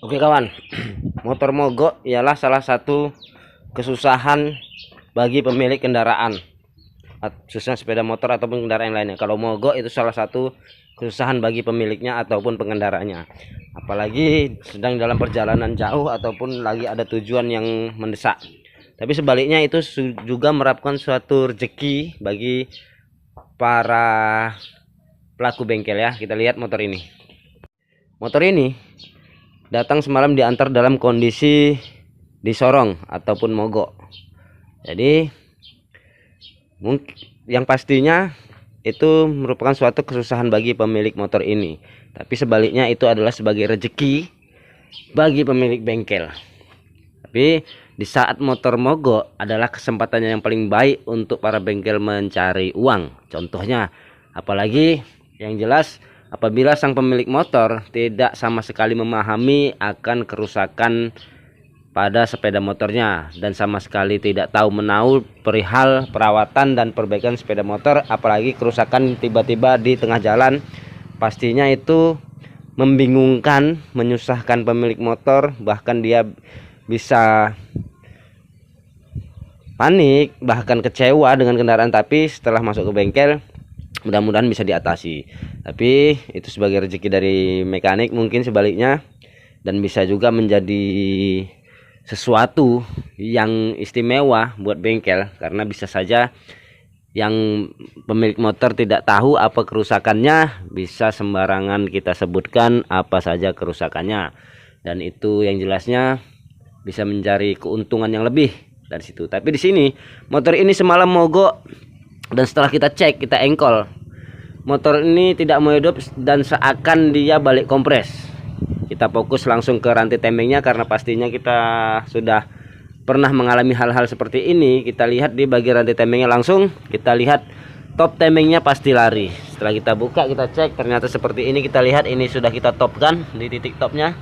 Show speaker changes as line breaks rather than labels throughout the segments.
Oke kawan, motor mogok ialah salah satu kesusahan bagi pemilik kendaraan, khususnya sepeda motor ataupun kendaraan lainnya. Kalau mogok itu salah satu kesusahan bagi pemiliknya ataupun pengendaranya. Apalagi sedang dalam perjalanan jauh ataupun lagi ada tujuan yang mendesak. Tapi sebaliknya itu juga merupakan suatu rezeki bagi para pelaku bengkel ya. Kita lihat motor ini. Motor ini datang semalam diantar dalam kondisi disorong ataupun mogok. Jadi yang pastinya itu merupakan suatu kesusahan bagi pemilik motor ini. Tapi sebaliknya itu adalah sebagai rezeki bagi pemilik bengkel. Tapi di saat motor mogok adalah kesempatannya yang paling baik untuk para bengkel mencari uang. Contohnya, apalagi yang jelas apabila sang pemilik motor tidak sama sekali memahami akan kerusakan pada sepeda motornya dan sama sekali tidak tahu menahu perihal perawatan dan perbaikan sepeda motor, apalagi kerusakan tiba-tiba di tengah jalan, pastinya itu membingungkan, menyusahkan pemilik motor, bahkan dia bisa panik, bahkan kecewa dengan kendaraan. Tapi setelah masuk ke bengkel, mudah-mudahan bisa diatasi. Tapi itu sebagai rezeki dari mekanik, mungkin sebaliknya, dan bisa juga menjadi sesuatu yang istimewa buat bengkel, karena bisa saja yang pemilik motor tidak tahu apa kerusakannya, bisa sembarangan kita sebutkan apa saja kerusakannya, dan itu yang jelasnya bisa mencari keuntungan yang lebih dari situ. Tapi di sini motor ini semalam mogok, dan setelah kita cek, kita engkol, motor ini tidak mau hidup dan seakan dia balik kompres. Kita fokus langsung ke rantai temengnya, karena pastinya kita sudah pernah mengalami hal-hal seperti ini. Kita lihat di bagian rantai temengnya, langsung kita lihat top temengnya pasti lari. Setelah kita buka, kita cek, ternyata seperti ini. Kita lihat ini sudah kita topkan di titik topnya,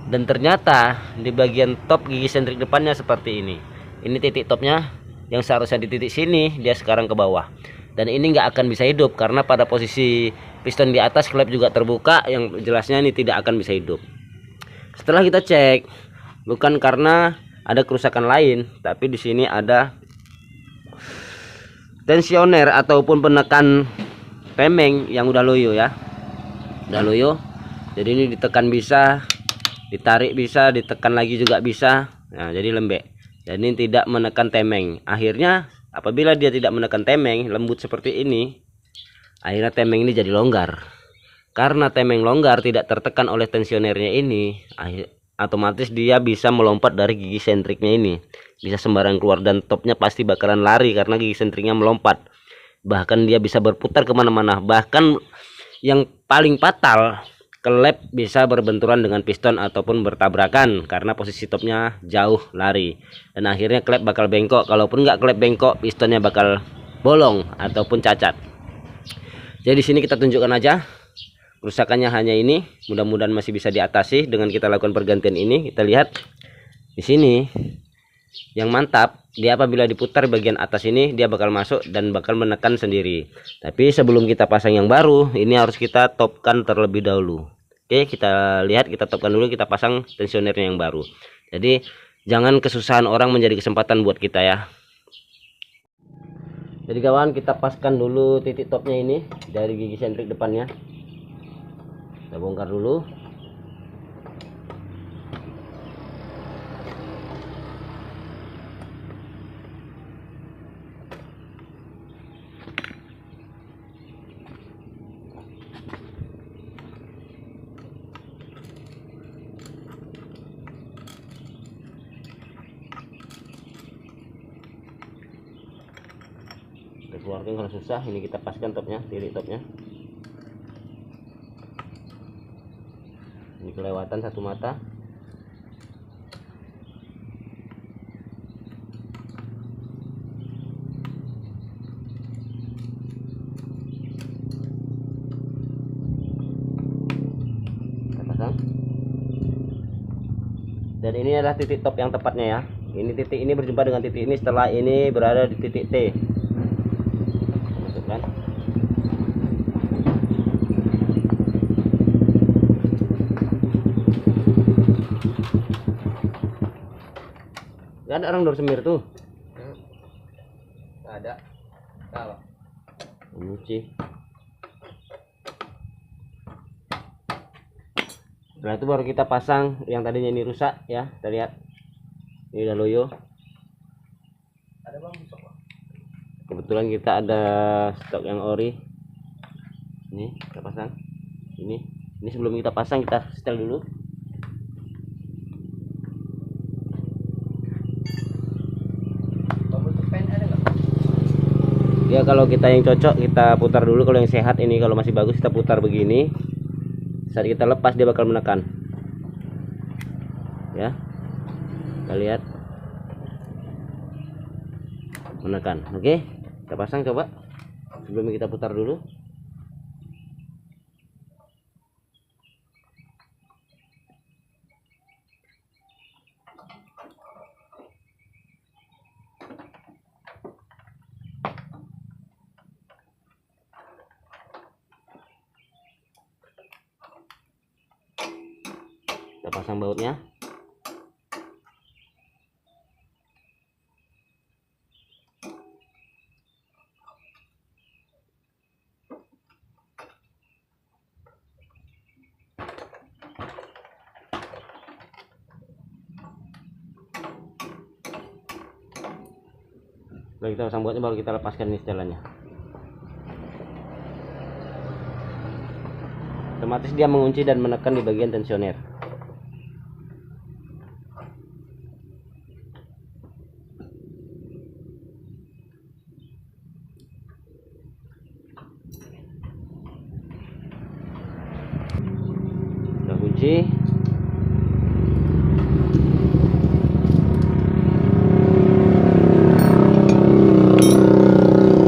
dan ternyata di bagian top gigi sentrik depannya seperti ini. Ini titik topnya, yang seharusnya di titik sini dia sekarang ke bawah, dan ini nggak akan bisa hidup karena pada posisi piston di atas, klep juga terbuka, yang jelasnya ini tidak akan bisa hidup. Setelah kita cek, bukan karena ada kerusakan lain, tapi di sini ada tensioner ataupun penekan temeng yang udah loyo ya, udah loyo. Jadi ini ditekan bisa, ditarik bisa, ditekan lagi juga bisa. Nah, jadi lembek. Dan ini tidak menekan temeng. Akhirnya apabila dia tidak menekan temeng, lembut seperti ini, akhirnya temeng ini jadi longgar. Karena temeng longgar, tidak tertekan oleh tensionernya ini, otomatis dia bisa melompat dari gigi sentriknya ini, bisa sembarang keluar, dan topnya pasti bakalan lari karena gigi sentriknya melompat. Bahkan dia bisa berputar kemana-mana. Bahkan yang paling fatal, klep bisa berbenturan dengan piston ataupun bertabrakan karena posisi topnya jauh lari, dan akhirnya klep bakal bengkok. Kalaupun nggak klep bengkok, pistonnya bakal bolong ataupun cacat. Jadi di sini kita tunjukkan aja kerusakannya hanya ini. Mudah-mudahan masih bisa diatasi dengan kita lakukan pergantian ini. Kita lihat di sini yang mantap, dia apabila diputar bagian atas ini, dia bakal masuk dan bakal menekan sendiri. Tapi sebelum kita pasang yang baru, ini harus kita topkan terlebih dahulu. Oke, kita lihat, kita topkan dulu, kita pasang tensionernya yang baru. Jadi jangan kesusahan orang menjadi kesempatan buat kita ya. Jadi kawan, kita paskan dulu titik topnya ini dari gigi sentrik depannya. Kita bongkar dulu. Kita keluarkan kalau susah. Ini kita paskan topnya, titik topnya. Ini kelewatan satu mata. Kita pasang. Dan ini adalah titik top yang tepatnya ya. Ini titik ini berjumpa dengan titik ini setelah ini berada di titik T. Masukkan. Gak ada orang dorsemir tuh.
Nggak ada. Salah.
Mencuci. Setelah itu baru kita pasang yang tadinya ini rusak ya, kita lihat. Ini udah loyo.
Ada bang besok bang.
Kebetulan kita ada stok yang ori. Ini kita pasang. Ini sebelum kita pasang kita setel dulu.
Tombol pen ada nggak?
Ya kalau kita yang cocok kita putar dulu, kalau yang sehat ini kalau masih bagus kita putar begini. Saat kita lepas dia bakal menekan. Ya. Kita lihat. Menekan. Oke. Kita pasang coba. Sebelum kita putar dulu. Kita pasang bautnya. Lalu kita pasang bautnya, baru kita lepaskan ini setelannya. Otomatis dia mengunci dan menekan di bagian tensioner. Udah kunci.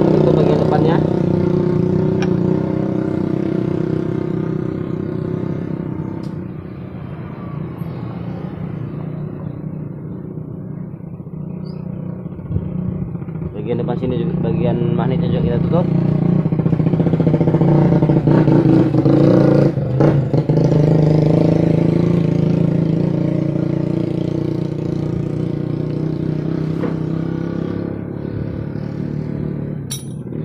Itu bagian depannya. Bagian depan sini juga, bagian magnetnya juga kita tutup.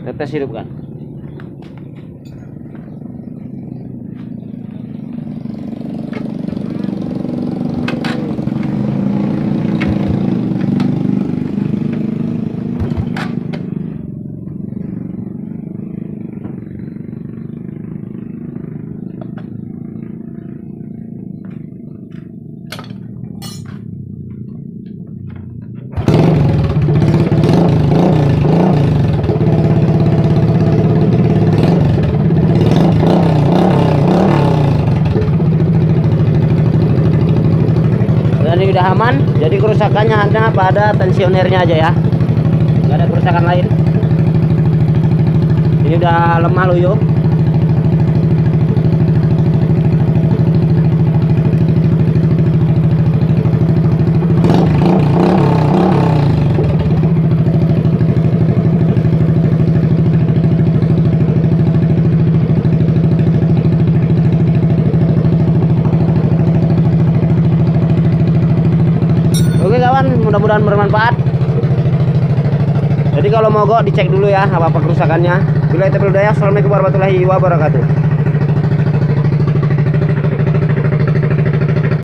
Tetes hidupkan. Ini udah aman, jadi kerusakannya hanya pada tensionernya aja ya, nggak ada kerusakan lain. Ini udah lemah loyo. Oke kawan, mudah-mudahan bermanfaat. Jadi kalau mogok dicek dulu ya apa-apa kerusakannya. Bila itu daya, assalamualaikum warahmatullahi wabarakatuh.